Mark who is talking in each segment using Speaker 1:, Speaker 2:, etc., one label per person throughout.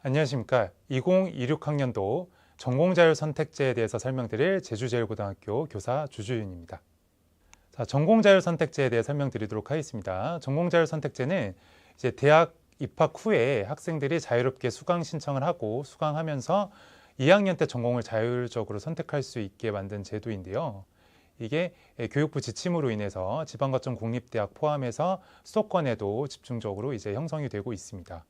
Speaker 1: 안녕하십니까. 2026학년도 전공자율 선택제에 대해서 설명드릴 제주제일고등학교 교사 주주윤입니다. 자, 전공자율 선택제에 대해 설명드리도록 하겠습니다. 전공자율 선택제는 이제 대학 입학 후에 학생들이 자유롭게 수강 신청을 하고 수강하면서 2학년 때 전공을 자율적으로 선택할 수 있게 만든 제도인데요. 이게 교육부 지침으로 인해서 지방거점 공립대학 포함해서 수도권에도 집중적으로 이제 형성이 되고 있습니다.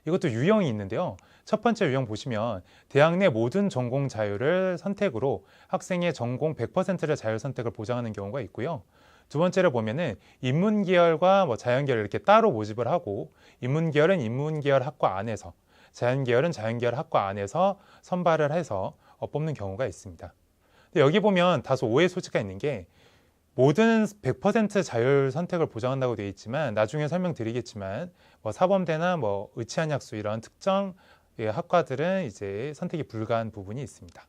Speaker 1: 이것도 유형이 있는데요. 첫 번째 유형 보시면 대학 내 모든 전공 자율을 선택으로 학생의 전공 100%를 자율 선택을 보장하는 경우가 있고요. 두 번째를 보면은 인문계열과 자연계열 이렇게 따로 모집을 하고 인문계열은 인문계열 학과 안에서 자연계열은 자연계열 학과 안에서 선발을 해서 뽑는 경우가 있습니다. 근데 여기 보면 다소 오해 소지가 있는 게 모든 100% 자율 선택을 보장한다고 되어 있지만 나중에 설명드리겠지만 사범대나 의치한약수 이런 특정 학과들은 이제 선택이 불가한 부분이 있습니다.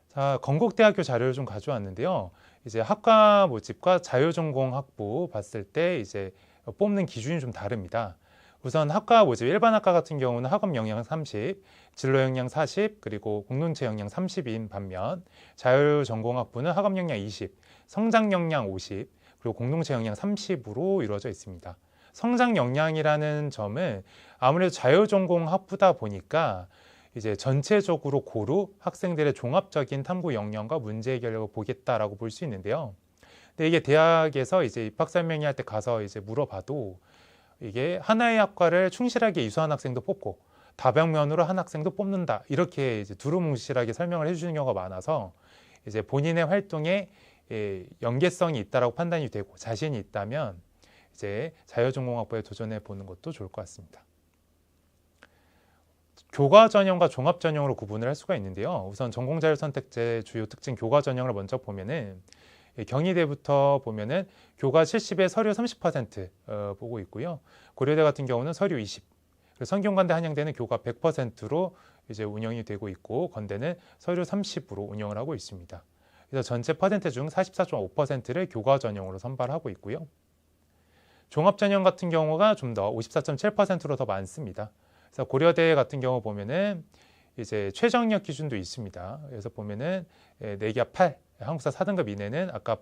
Speaker 1: 자, 건국대학교 자료를 좀 가져왔는데요. 이제 학과 모집과 자율전공 학부 봤을 때 이제 뽑는 기준이 좀 다릅니다. 우선 학과 모집, 일반 학과 같은 경우는 학업 역량 30, 진로 역량 40, 그리고 공동체 역량 30인 반면 자율전공학부는 학업 역량 20, 성장 역량 50, 그리고 공동체 역량 30으로 이루어져 있습니다. 성장 역량이라는 점은 아무래도 자율전공학부다 보니까 이제 전체적으로 고루 학생들의 종합적인 탐구 역량과 문제 해결력을 보겠다라고 볼 수 있는데요. 근데 이게 대학에서 이제 입학 설명회 할 때 가서 이제 물어봐도 이게 하나의 학과를 충실하게 이수한 학생도 뽑고 다방면으로 한 학생도 뽑는다 이렇게 이제 두루뭉실하게 설명을 해주는 경우가 많아서 이제 본인의 활동에 연계성이 있다라고 판단이 되고 자신이 있다면 이제 자율전공학부에 도전해 보는 것도 좋을 것 같습니다. 교과 전형과 종합 전형으로 구분을 할 수가 있는데요. 우선 전공자율 선택제 주요 특징 교과 전형을 먼저 보면은 경희대부터 보면은 교과 70에 서류 30% 보고 있고요. 고려대 같은 경우는 서류 20, 그리고 성균관대 한양대는 교과 100%로 이제 운영이 되고 있고 건대는 서류 30으로 운영을 하고 있습니다. 그래서 전체 퍼센트 중 44.5%를 교과 전형으로 선발하고 있고요. 종합 전형 같은 경우가 좀 더 54.7%로 더 많습니다. 그래서 고려대 같은 경우 보면은 이제 최저학력 기준도 있습니다. 그래서 보면은 내기하 8, 한국사 4등급 이내는 아까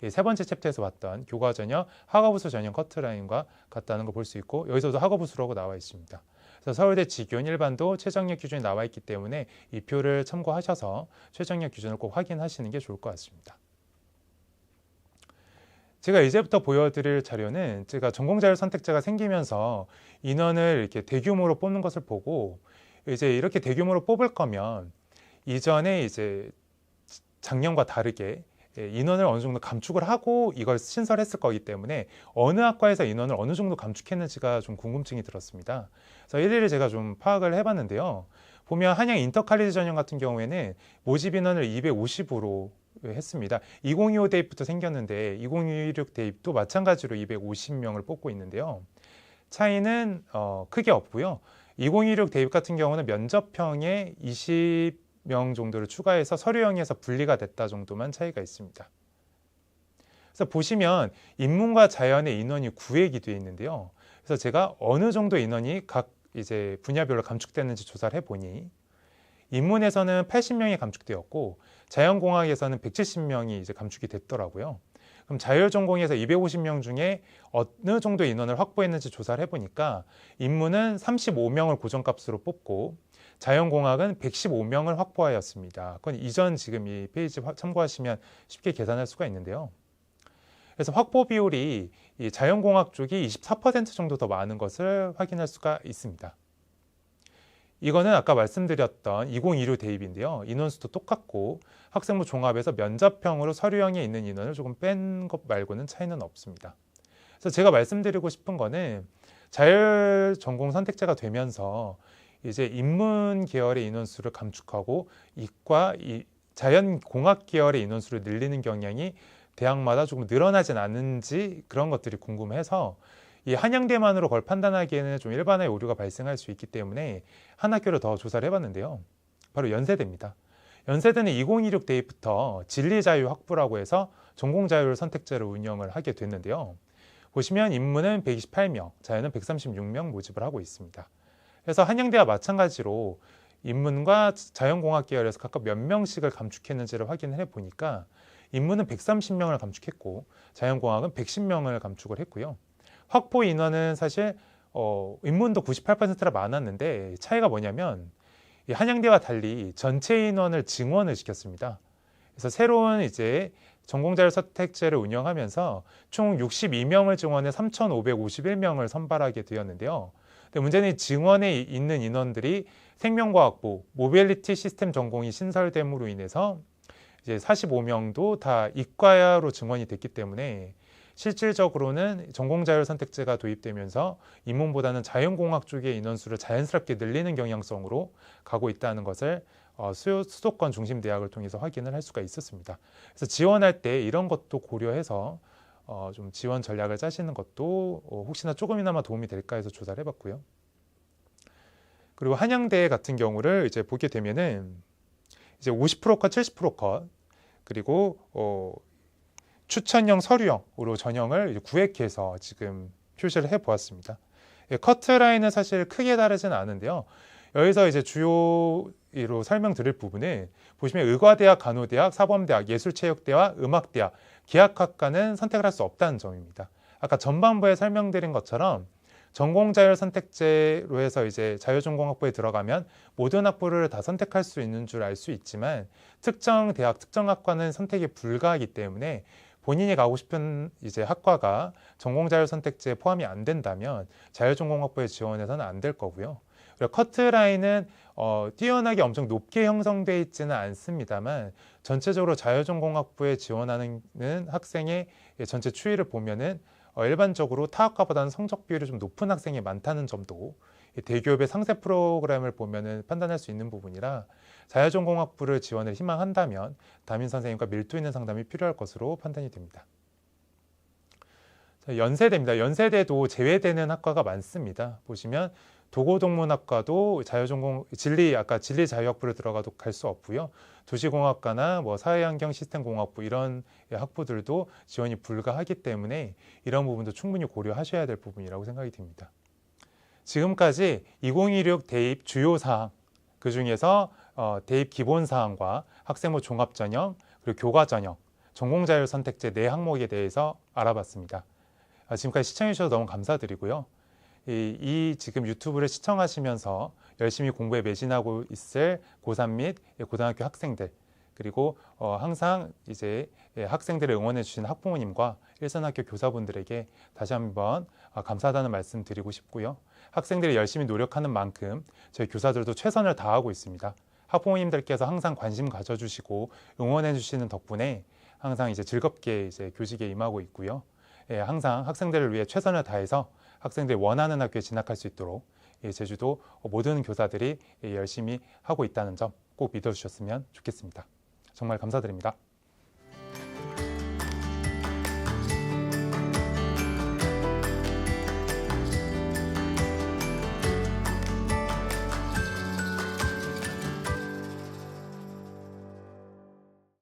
Speaker 1: 세 번째 챕터에서 봤던 교과 전형, 학업우수 전형 커트라인과 같다는 걸 볼 수 있고 여기서도 학업우수라고 나와 있습니다. 그래서 서울대 직교원 일반도 최저학력 기준이 나와 있기 때문에 이 표를 참고하셔서 최저학력 기준을 꼭 확인하시는 게 좋을 것 같습니다. 제가 이제부터 보여드릴 자료는 제가 전공자율 선택제가 생기면서 인원을 이렇게 대규모로 뽑는 것을 보고 이제 이렇게 대규모로 뽑을 거면 이전에 이제 작년과 다르게 인원을 어느 정도 감축을 하고 이걸 신설했을 거기 때문에 어느 학과에서 인원을 어느 정도 감축했는지가 좀 궁금증이 들었습니다. 그래서 일일이 제가 좀 파악을 해봤는데요. 보면 한양 인터칼리지 전형 같은 경우에는 모집 인원을 250으로 했습니다. 2025 대입부터 생겼는데 2026 대입도 마찬가지로 250명을 뽑고 있는데요. 차이는 크게 없고요. 2026 대입 같은 경우는 면접형에 20명 정도를 추가해서 서류형에서 분리가 됐다 정도만 차이가 있습니다. 그래서 보시면 인문과 자연의 인원이 9획이 되어 있는데요. 그래서 제가 어느 정도 인원이 각 이제 분야별로 감축됐는지 조사를 해보니 인문에서는 80명이 감축되었고 자연공학에서는 170명이 이제 감축이 됐더라고요. 그럼 자율전공에서 250명 중에 어느 정도 인원을 확보했는지 조사를 해보니까 인문은 35명을 고정값으로 뽑고 자연공학은 115명을 확보하였습니다. 그건 이전 지금 이 페이지 참고하시면 쉽게 계산할 수가 있는데요. 그래서 확보 비율이 이 자연공학 쪽이 24% 정도 더 많은 것을 확인할 수가 있습니다. 이거는 아까 말씀드렸던 2026 대입인데요. 인원수도 똑같고 학생부 종합에서 면접형으로 서류형에 있는 인원을 조금 뺀 것 말고는 차이는 없습니다. 그래서 제가 말씀드리고 싶은 거는 자율 전공 선택제가 되면서 이제 인문 계열의 인원수를 감축하고 이과 자연공학 계열의 인원수를 늘리는 경향이 대학마다 조금 늘어나진 않은지 그런 것들이 궁금해서 이 한양대만으로 그걸 판단하기에는 좀 일반화의 오류가 발생할 수 있기 때문에 한 학교를 더 조사를 해봤는데요. 바로 연세대입니다. 연세대는 2026 대입부터 진리자율학부라고 해서 전공자율 선택제를 운영을 하게 됐는데요. 보시면 인문은 128명, 자연은 136명 모집을 하고 있습니다. 그래서 한양대와 마찬가지로 인문과 자연공학 계열에서 각각 몇 명씩을 감축했는지를 확인을 해보니까 인문은 130명을 감축했고 자연공학은 110명을 감축을 했고요. 확보 인원은 사실 인문도 98%나 많았는데 차이가 뭐냐면 이 한양대와 달리 전체 인원을 증원을 시켰습니다. 그래서 새로운 이제 전공자율 선택제를 운영하면서 총 62명을 증원해 3,551명을 선발하게 되었는데요. 근데 문제는 증원에 있는 인원들이 생명과학부, 모빌리티 시스템 전공이 신설됨으로 인해서 이제 45명도 다 이과로 증원이 됐기 때문에 실질적으로는 전공자율 선택제가 도입되면서 인문보다는 자연공학 쪽의 인원수를 자연스럽게 늘리는 경향성으로 가고 있다는 것을 수도권 중심 대학을 통해서 확인을 할 수가 있었습니다. 그래서 지원할 때 이런 것도 고려해서 좀 지원 전략을 짜시는 것도 혹시나 조금이나마 도움이 될까 해서 조사를 해봤고요. 그리고 한양대 같은 경우를 이제 보게 되면은 이제 50% 컷, 70% 컷, 그리고 추천형, 서류형으로 전형을 이제 구획해서 지금 표시를 해보았습니다. 커트라인은 사실 크게 다르진 않은데요. 여기서 이제 주요로 설명드릴 부분은 보시면 의과대학, 간호대학, 사범대학, 예술체육대와 음악대학, 기악학과는 선택을 할 수 없다는 점입니다. 아까 전반부에 설명드린 것처럼 전공자율 선택제로 해서 이제 자유전공학부에 들어가면 모든 학부를 다 선택할 수 있는 줄 알 수 있지만 특정 대학, 특정 학과는 선택이 불가하기 때문에 본인이 가고 싶은 이제 학과가 전공자율 선택제에 포함이 안 된다면 자유전공학부에 지원해서는 안 될 거고요. 그리고 커트라인은 뛰어나게 엄청 높게 형성되어 있지는 않습니다만 전체적으로 자유전공학부에 지원하는 학생의 전체 추이를 보면은 일반적으로 타학과보다는 성적 비율이 좀 높은 학생이 많다는 점도 대기업의 상세 프로그램을 보면은 판단할 수 있는 부분이라 자유전공학부를 지원을 희망한다면 담임 선생님과 밀도 있는 상담이 필요할 것으로 판단이 됩니다. 연세대입니다. 연세대도 제외되는 학과가 많습니다. 보시면 도고동문학과도 자유전공 아까 진리자유학부를 들어가도 갈 수 없고요. 도시공학과나 뭐 사회환경 시스템공학부 이런 학부들도 지원이 불가하기 때문에 이런 부분도 충분히 고려하셔야 될 부분이라고 생각이 듭니다. 지금까지 2016 대입 주요 사항, 그 중에서 대입 기본 사항과 학생부 종합 전형, 그리고 교과 전형, 전공자율 선택제 4항목에 대해서 알아봤습니다. 지금까지 시청해 주셔서 너무 감사드리고요. 이 지금 유튜브를 시청하시면서 열심히 공부에 매진하고 있을 고3 및 고등학교 학생들, 그리고 항상 이제 학생들을 응원해 주신 학부모님과 일선학교 교사분들에게 다시 한번 감사하다는 말씀 드리고 싶고요. 학생들이 열심히 노력하는 만큼 저희 교사들도 최선을 다하고 있습니다. 학부모님들께서 항상 관심 가져주시고 응원해 주시는 덕분에 항상 이제 즐겁게 이제 교직에 임하고 있고요. 항상 학생들을 위해 최선을 다해서 학생들이 원하는 학교에 진학할 수 있도록 제주도 모든 교사들이 열심히 하고 있다는 점 꼭 믿어주셨으면 좋겠습니다. 정말 감사드립니다.